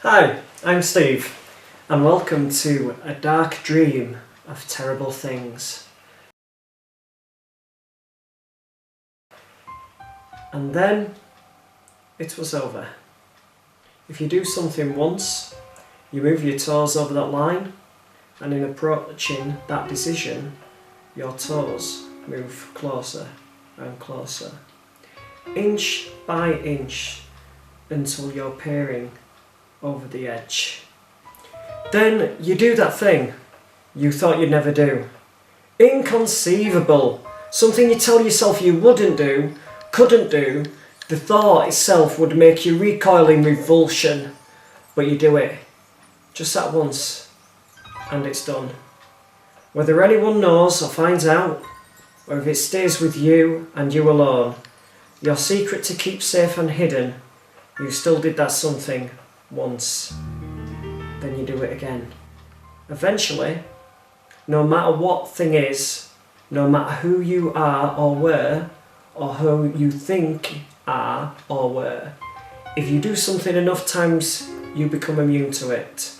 Hi, I'm Steve, and welcome to A Dark Dream of Terrible Things. And then it was over. If you do something once, you move your toes over that line, and in approaching that decision, your toes move closer and closer, inch by inch, until you're peering over the edge. Then you do that thing you thought you'd never do. Inconceivable! Something you tell yourself you wouldn't do, couldn't do. The thought itself would make you recoil in revulsion. But you do it. Just that once. And it's done. Whether anyone knows or finds out, or if it stays with you and you alone, your secret to keep safe and hidden, you still did that something once. Then you do it again. Eventually, no matter what thing is, no matter who you are or were, or who you think are or were, if you do something enough times, you become immune to it.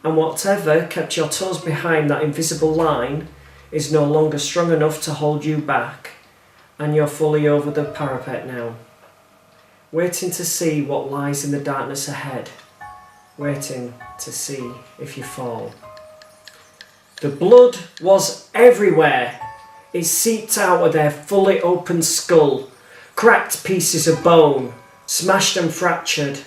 And whatever kept your toes behind that invisible line is no longer strong enough to hold you back, and you're fully over the parapet now, waiting to see what lies in the darkness ahead, waiting to see if you fall. The blood was everywhere. It seeped out of their fully open skull, cracked pieces of bone, smashed and fractured,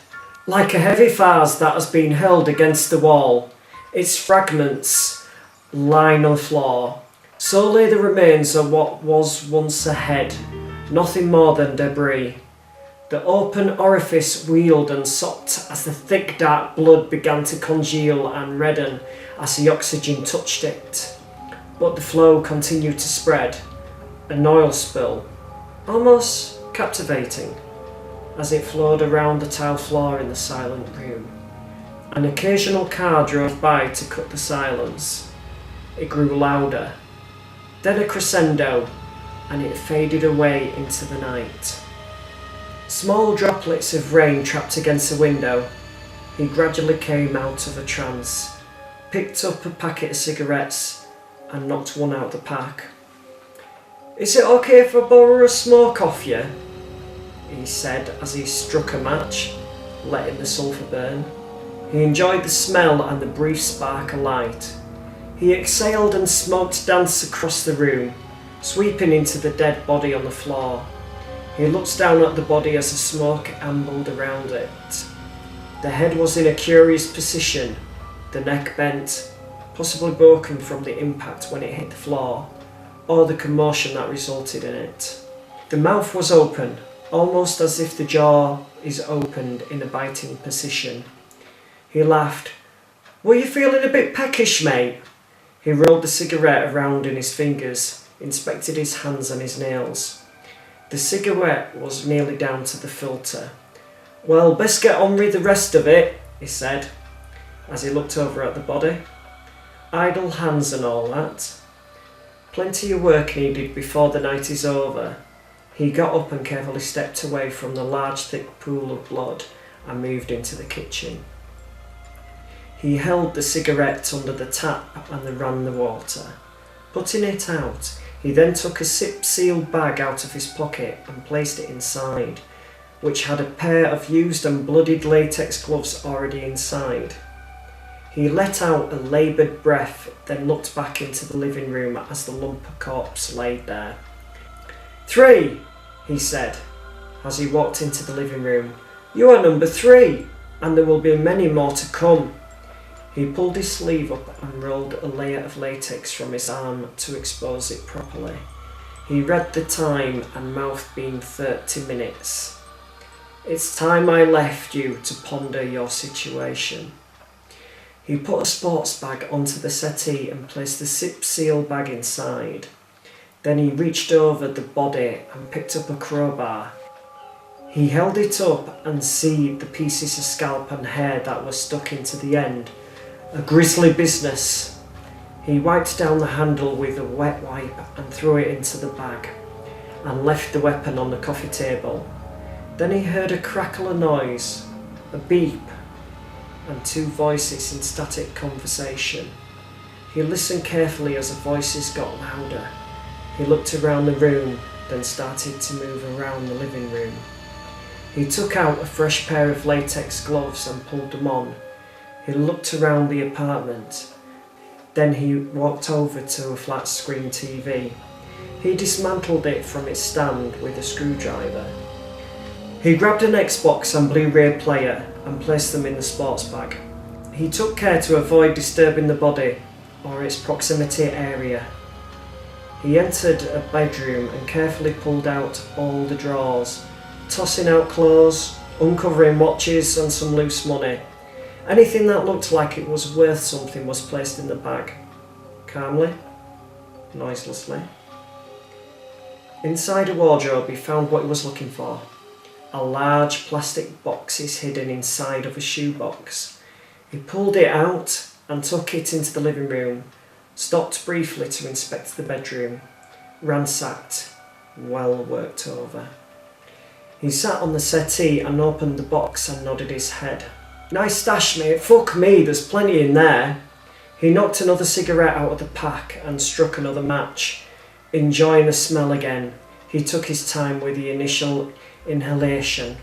like a heavy vase that has been held against the wall. Its fragments line on the floor. So lay the remains of what was once a head, nothing more than debris. The open orifice wheeled and sopped as the thick dark blood began to congeal and redden as the oxygen touched it. But the flow continued to spread, an oil spill, almost captivating, as it flowed around the tile floor in the silent room. An occasional car drove by to cut the silence. It grew louder, then a crescendo, and it faded away into the night. Small droplets of rain trapped against the window. He gradually came out of a trance, picked up a packet of cigarettes and knocked one out the pack. "Is it okay if I borrow a smoke off you?" he said as he struck a match, letting the sulphur burn. He enjoyed the smell and the brief spark of light. He exhaled and smoked danced across the room, sweeping into the dead body on the floor. He looked down at the body as the smoke ambled around it. The head was in a curious position, the neck bent, possibly broken from the impact when it hit the floor, or the commotion that resulted in it. The mouth was open, almost as if the jaw is opened in a biting position. He laughed. "Were you feeling a bit peckish, mate?" He rolled the cigarette around in his fingers, inspected his hands and his nails. The cigarette was nearly down to the filter. "Well, best get on with the rest of it," he said, as he looked over at the body. "Idle hands and all that. Plenty of work needed before the night is over." He got up and carefully stepped away from the large thick pool of blood and moved into the kitchen. He held the cigarette under the tap and then ran the water. Putting it out, he then took a zip-sealed bag out of his pocket and placed it inside, which had a pair of used and bloodied latex gloves already inside. He let out a laboured breath, then looked back into the living room as the lump of corpse laid there. "3, he said, as he walked into the living room. "You are number 3, and there will be many more to come." He pulled his sleeve up and rolled a layer of latex from his arm to expose it properly. He read the time and mouthed being 30 minutes. "It's time I left you to ponder your situation." He put a sports bag onto the settee and placed the zip-seal bag inside. Then he reached over the body and picked up a crowbar. He held it up and see the pieces of scalp and hair that were stuck into the end. A grisly business. He wiped down the handle with a wet wipe and threw it into the bag, and left the weapon on the coffee table. Then he heard a crackle of noise, a beep. and two voices in static conversation. He listened carefully as the voices got louder. He looked around the room, then started to move around the living room. He took out a fresh pair of latex gloves and pulled them on. He looked around the apartment. Then he walked over to a flat screen TV. He dismantled it from its stand with a screwdriver. He grabbed an Xbox and Blu-ray player and placed them in the sports bag. He took care to avoid disturbing the body or its proximity area. He entered a bedroom and carefully pulled out all the drawers, tossing out clothes, uncovering watches and some loose money. Anything that looked like it was worth something was placed in the bag. Calmly, noiselessly. Inside a wardrobe he found what he was looking for. A large plastic box is hidden inside of a shoebox. He pulled it out and took it into the living room, stopped briefly to inspect the bedroom, ransacked, well worked over. He sat on the settee and opened the box and nodded his head. Nice stash, mate. Fuck me, there's plenty in there. He knocked another cigarette out of the pack and struck another match. Enjoying the smell again, he took his time with the initial inhalation.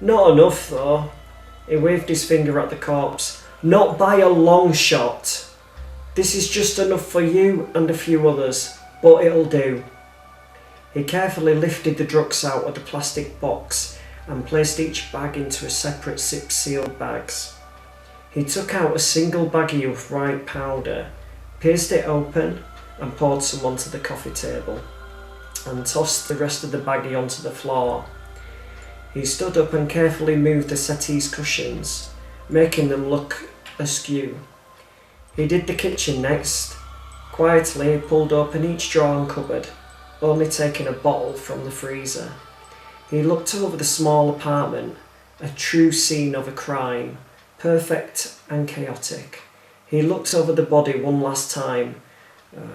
Not enough, though. He waved his finger at the corpse. Not by a long shot. This is just enough for you and a few others, but it'll do. He carefully lifted the drugs out of the plastic box and placed each bag into a separate zip-sealed bags. He took out a single baggie of white powder, pierced it open and poured some onto the coffee table, and tossed the rest of the baggie onto the floor. He stood up and carefully moved the settee's cushions, making them look askew. He did the kitchen next. Quietly he pulled open each drawer and cupboard, only taking a bottle from the freezer. He looked over the small apartment, a true scene of a crime, perfect and chaotic. He looked over the body one last time.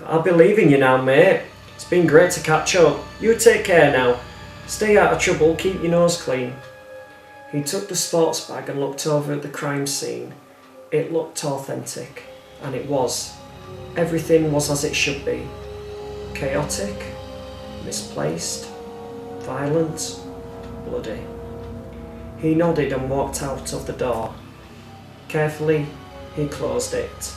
I'll be leaving you now, mate. It's been great to catch up. You take care now. Stay out of trouble, keep your nose clean. He took the sports bag and looked over at the crime scene. It looked authentic, and it was. Everything was as it should be. Chaotic, misplaced, violent, bloody. He nodded and walked out of the door. Carefully, he closed it.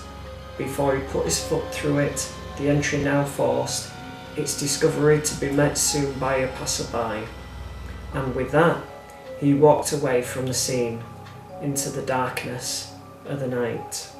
Before he put his foot through it, the entry now forced its discovery to be met soon by a passerby. And with that, he walked away from the scene into the darkness of the night.